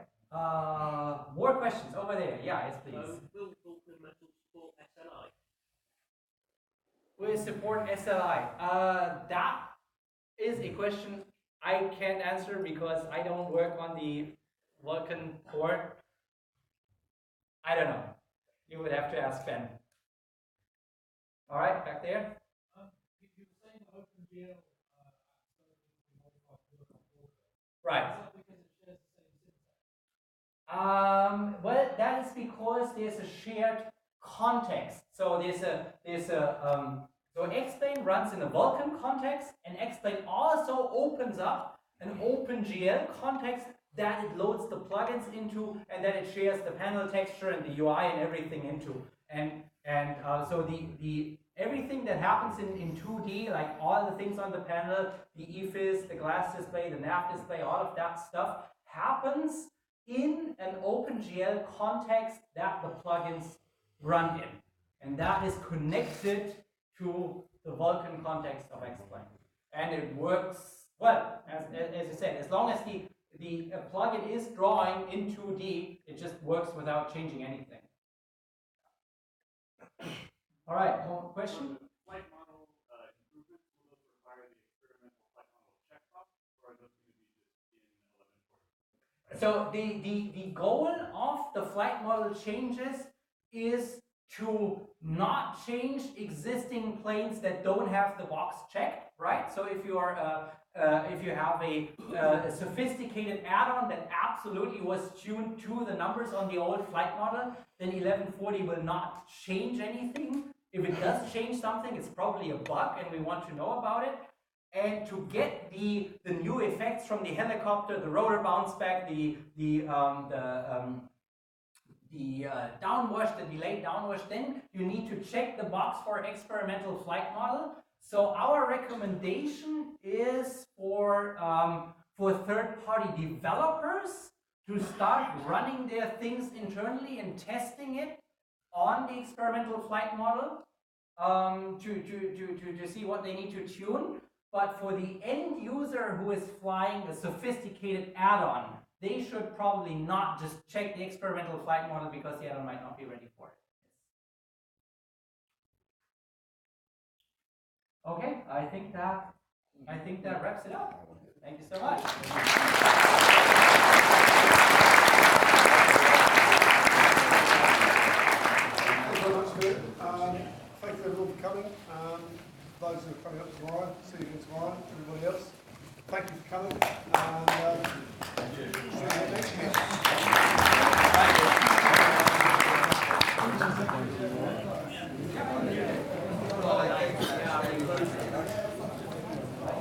Speaker 3: More questions over there. Yeah, yes, please.
Speaker 5: Will Vulkan Metal support SLI?
Speaker 3: Will support SLI? That is a question I can't answer because I don't work on the Vulkan port. I don't know. You would have to ask Ben. All right, back there.
Speaker 6: You were saying OpenGL
Speaker 3: Right.
Speaker 6: Is that because it shares the same syntax?
Speaker 3: Well, that is because there's a shared context. So so Explain runs in a Vulkan context, and Explain also opens up an OpenGL context that it loads the plugins into, and that it shares the panel texture and the UI and everything into. So the everything that happens in 2D, like all the things on the panel, the EFIS, the glass display, the nav display, all of that stuff happens in an OpenGL context that the plugins run in. And that is connected to the Vulkan context of Explain. And it works well, as you said, as long as the plugin is drawing in 2D, it just works without changing anything. All right, one question?
Speaker 7: Flight model improvements, will those require the experimental flight model checkbox, or are those going to be just in 11.4?
Speaker 3: So the goal of the flight model changes is to not change existing planes that don't have the box checked, right? So if you are if you have a sophisticated add-on that absolutely was tuned to the numbers on the old flight model, then 1140 will not change anything. If it does change something, it's probably a bug and we want to know about it. And to get the new effects from the helicopter, the rotor bounce back, the downwash, the delayed downwash, then you need to check the box for experimental flight model. So our recommendation is for third-party developers to start running their things internally and testing it on the experimental flight model to see what they need to tune. But for the end user who is flying a sophisticated add-on, they should probably not just check the experimental flight model because the add-on might not be ready for it. Okay, I think that wraps it up. Thank you so much.
Speaker 1: Thank you very much, Philip. Thank you everyone for coming. Those who are coming up tomorrow, see you again tomorrow. Everybody else, thank you for coming. And see you next year.
Speaker 3: Thank you.